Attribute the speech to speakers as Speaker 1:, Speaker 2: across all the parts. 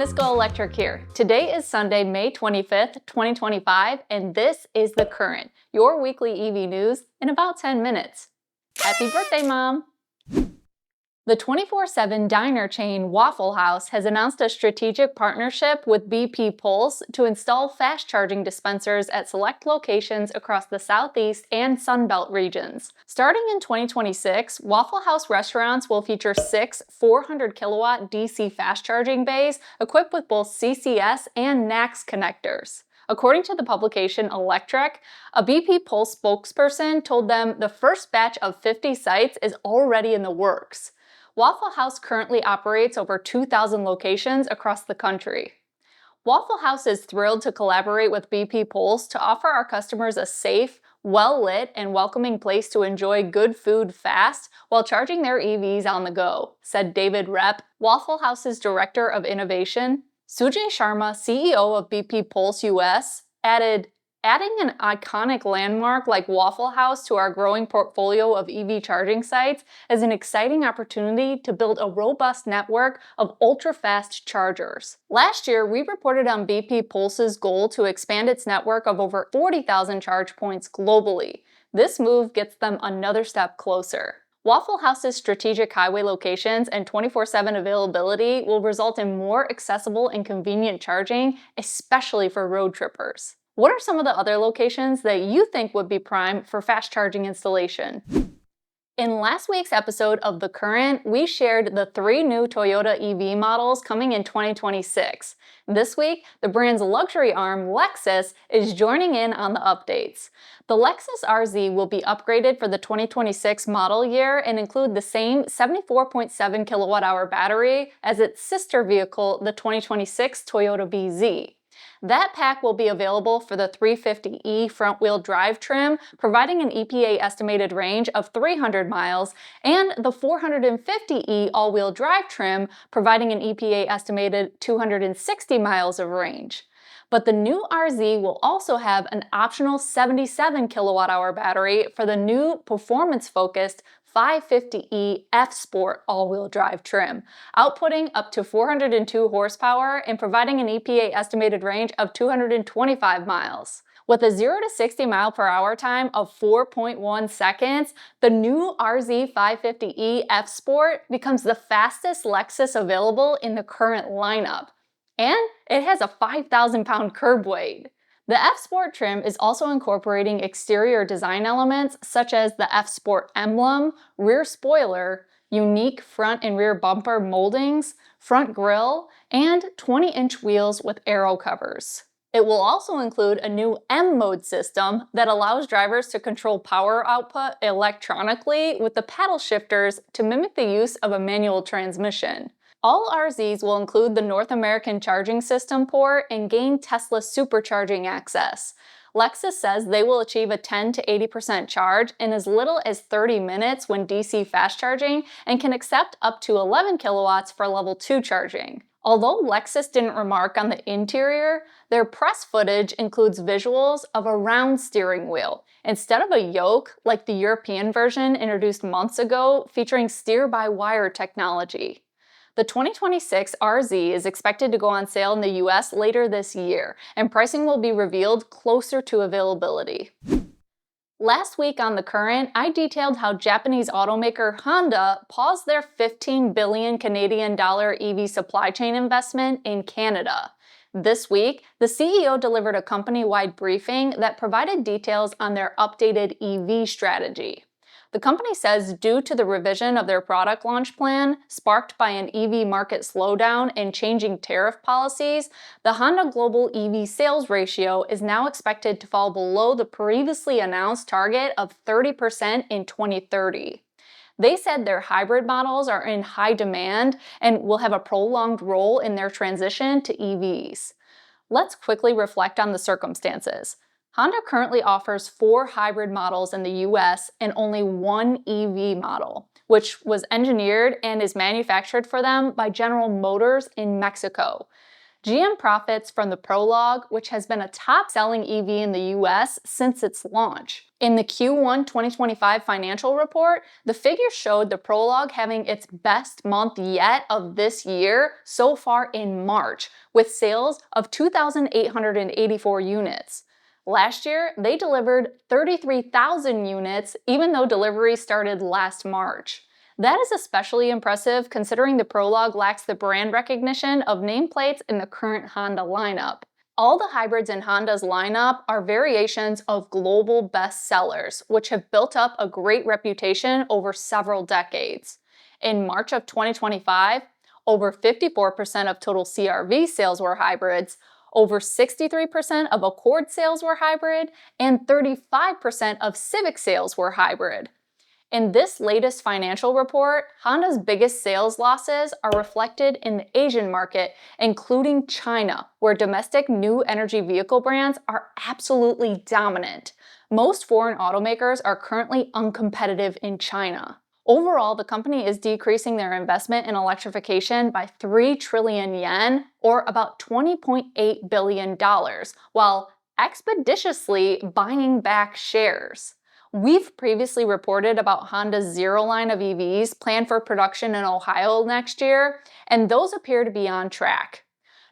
Speaker 1: Miss GoElectric here. Today is Sunday, May 25th, 2025, and this is The Current, your weekly EV news in about 10 minutes. Happy birthday, Mom! The 24/7 diner chain Waffle House has announced a strategic partnership with BP Pulse to install fast charging dispensers at select locations across the Southeast and Sunbelt regions. Starting in 2026, Waffle House restaurants will feature 6 400-kilowatt DC fast charging bays equipped with both CCS and NACS connectors. According to the publication Electric, a BP Pulse spokesperson told them the first batch of 50 sites is already in the works. Waffle House currently operates over 2,000 locations across the country. Waffle House is thrilled to collaborate with BP Pulse to offer our customers a safe, well-lit, and welcoming place to enjoy good food fast while charging their EVs on the go, said David Rep, Waffle House's Director of Innovation. Sujay Sharma, CEO of BP Pulse US, added, "Adding an iconic landmark like Waffle House to our growing portfolio of EV charging sites is an exciting opportunity to build a robust network of ultra-fast chargers." Last year, we reported on BP Pulse's goal to expand its network of over 40,000 charge points globally. This move gets them another step closer. Waffle House's strategic highway locations and 24/7 availability will result in more accessible and convenient charging, especially for road trippers. What are some of the other locations that you think would be prime for fast charging installation? In last week's episode of The Current, we shared the 3 new Toyota EV models coming in 2026. This week, the brand's luxury arm, Lexus, is joining in on the updates. The Lexus RZ will be upgraded for the 2026 model year and include the same 74.7 kilowatt-hour battery as its sister vehicle, the 2026 Toyota BZ. That pack will be available for the 350e front-wheel drive trim, providing an EPA estimated range of 300 miles, and the 450e all-wheel drive trim, providing an EPA estimated 260 miles of range. But the new RZ will also have an optional 77 kilowatt-hour battery for the new performance-focused 550e F-Sport all-wheel drive trim, outputting up to 402 horsepower and providing an EPA estimated range of 225 miles. With a 0 to 60 mile per hour time of 4.1 seconds, the new RZ 550e F-Sport becomes the fastest Lexus available in the current lineup. And it has a 5,000-pound curb weight. The F-Sport trim is also incorporating exterior design elements such as the F-Sport emblem, rear spoiler, unique front and rear bumper moldings, front grille, and 20-inch wheels with aero covers. It will also include a new M-Mode system that allows drivers to control power output electronically with the paddle shifters to mimic the use of a manual transmission. All RZs will include the North American charging system port and gain Tesla supercharging access. Lexus says they will achieve a 10 to 80% charge in as little as 30 minutes when DC fast charging and can accept up to 11 kilowatts for level 2 charging. Although Lexus didn't remark on the interior, their press footage includes visuals of a round steering wheel, instead of a yoke like the European version introduced months ago featuring steer-by-wire technology. The 2026 RZ is expected to go on sale in the US later this year, and pricing will be revealed closer to availability. Last week on The Current, I detailed how Japanese automaker Honda paused their 15 billion Canadian dollar EV supply chain investment in Canada. This week, the CEO delivered a company-wide briefing that provided details on their updated EV strategy. The company says due to the revision of their product launch plan, sparked by an EV market slowdown and changing tariff policies, the Honda global EV sales ratio is now expected to fall below the previously announced target of 30% in 2030. They said their hybrid models are in high demand and will have a prolonged role in their transition to EVs. Let's quickly reflect on the circumstances. Honda currently offers 4 hybrid models in the US and only 1 EV model, which was engineered and is manufactured for them by General Motors in Mexico. GM profits from the Prologue, which has been a top-selling EV in the US since its launch. In the Q1 2025 financial report, the figures showed the Prologue having its best month yet of this year so far in March, with sales of 2,884 units. Last year, they delivered 33,000 units, even though delivery started last March. That is especially impressive considering the Prologue lacks the brand recognition of nameplates in the current Honda lineup. All the hybrids in Honda's lineup are variations of global bestsellers, which have built up a great reputation over several decades. In March of 2025, over 54% of total CR-V sales were hybrids, over 63% of Accord sales were hybrid, and 35% of Civic sales were hybrid. In this latest financial report, Honda's biggest sales losses are reflected in the Asian market, including China, where domestic new energy vehicle brands are absolutely dominant. Most foreign automakers are currently uncompetitive in China. Overall, the company is decreasing their investment in electrification by 3 trillion yen, or about $20.8 billion, while expeditiously buying back shares. We've previously reported about Honda's Zero line of EVs planned for production in Ohio next year, and those appear to be on track.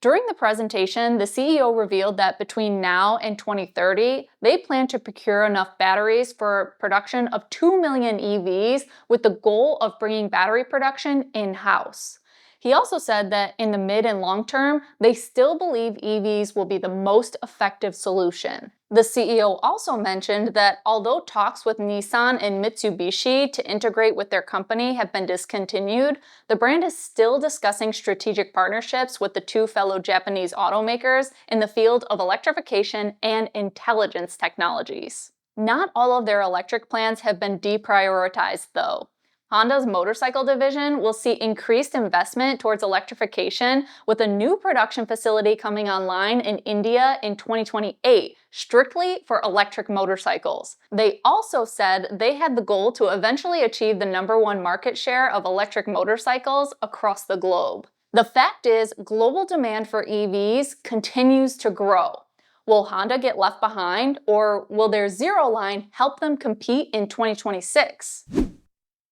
Speaker 1: During the presentation, the CEO revealed that between now and 2030, they plan to procure enough batteries for production of 2 million EVs with the goal of bringing battery production in-house. He also said that in the mid and long term, they still believe EVs will be the most effective solution. The CEO also mentioned that although talks with Nissan and Mitsubishi to integrate with their company have been discontinued, the brand is still discussing strategic partnerships with the two fellow Japanese automakers in the field of electrification and intelligence technologies. Not all of their electric plans have been deprioritized, though. Honda's motorcycle division will see increased investment towards electrification with a new production facility coming online in India in 2028, strictly for electric motorcycles. They also said they had the goal to eventually achieve the #1 market share of electric motorcycles across the globe. The fact is, global demand for EVs continues to grow. Will Honda get left behind, or will their Zero line help them compete in 2026?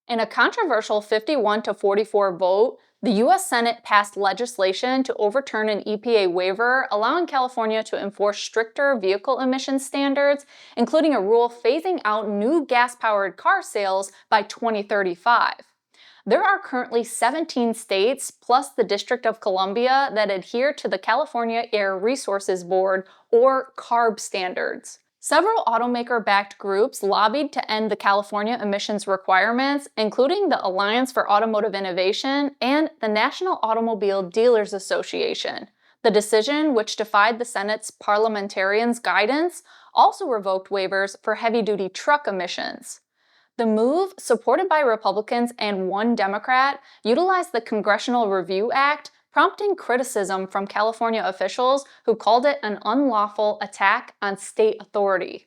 Speaker 1: In a controversial 51-44 vote, the U.S. Senate passed legislation to overturn an EPA waiver allowing California to enforce stricter vehicle emission standards, including a rule phasing out new gas-powered car sales by 2035. There are currently 17 states, plus the District of Columbia, that adhere to the California Air Resources Board, or CARB standards. Several automaker-backed groups lobbied to end the California emissions requirements, including the Alliance for Automotive Innovation and the National Automobile Dealers Association. The decision, which defied the Senate's parliamentarians' guidance, also revoked waivers for heavy-duty truck emissions. The move, supported by Republicans and one Democrat, utilized the Congressional Review Act, prompting criticism from California officials who called it an unlawful attack on state authority.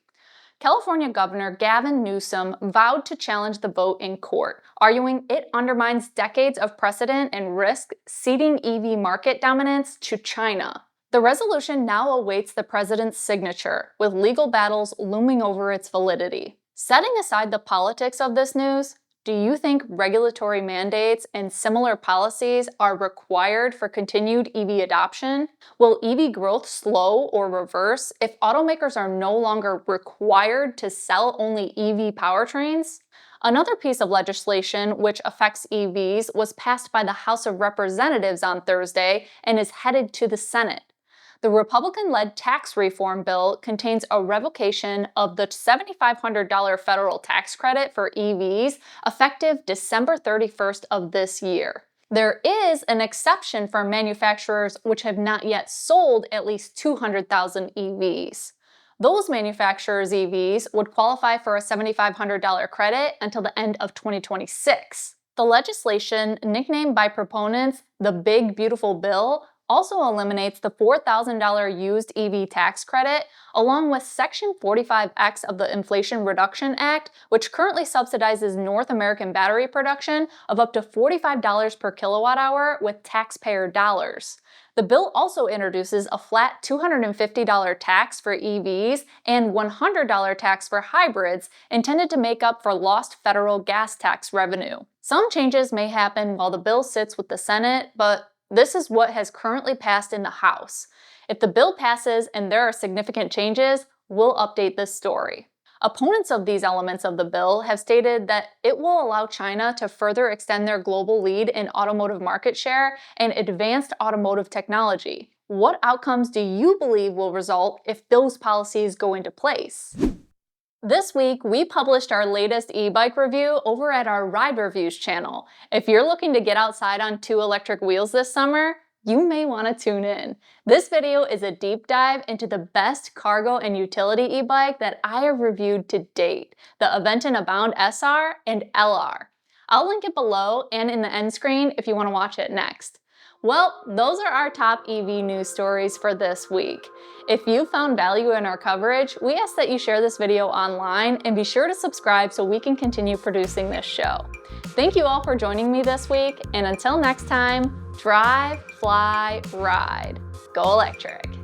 Speaker 1: California Governor Gavin Newsom vowed to challenge the vote in court, arguing it undermines decades of precedent and risk ceding EV market dominance to China. The resolution now awaits the president's signature, with legal battles looming over its validity. Setting aside the politics of this news, do you think regulatory mandates and similar policies are required for continued EV adoption? Will EV growth slow or reverse if automakers are no longer required to sell only EV powertrains? Another piece of legislation which affects EVs was passed by the House of Representatives on Thursday and is headed to the Senate. The Republican-led tax reform bill contains a revocation of the $7,500 federal tax credit for EVs effective December 31st of this year. There is an exception for manufacturers which have not yet sold at least 200,000 EVs. Those manufacturers' EVs would qualify for a $7,500 credit until the end of 2026. The legislation, nicknamed by proponents the Big Beautiful Bill, also eliminates the $4,000 used EV tax credit, along with Section 45X of the Inflation Reduction Act, which currently subsidizes North American battery production of up to $45 per kilowatt hour with taxpayer dollars. The bill also introduces a flat $250 tax for EVs and $100 tax for hybrids, intended to make up for lost federal gas tax revenue. Some changes may happen while the bill sits with the Senate, but this is what has currently passed in the House. If the bill passes and there are significant changes, we'll update this story. Opponents of these elements of the bill have stated that it will allow China to further extend their global lead in automotive market share and advanced automotive technology. What outcomes do you believe will result if those policies go into place? This week, we published our latest e-bike review over at our Ride Reviews channel. If you're looking to get outside on 2 electric wheels this summer, you may want to tune in. This video is a deep dive into the best cargo and utility e-bike that I have reviewed to date, the Aventon Abound SR and LR. I'll link it below and in the end screen if you want to watch it next. Well, those are our top EV news stories for this week. If you found value in our coverage, we ask that you share this video online and be sure to subscribe so we can continue producing this show. Thank you all for joining me this week, and until next time, drive, fly, ride. Go electric.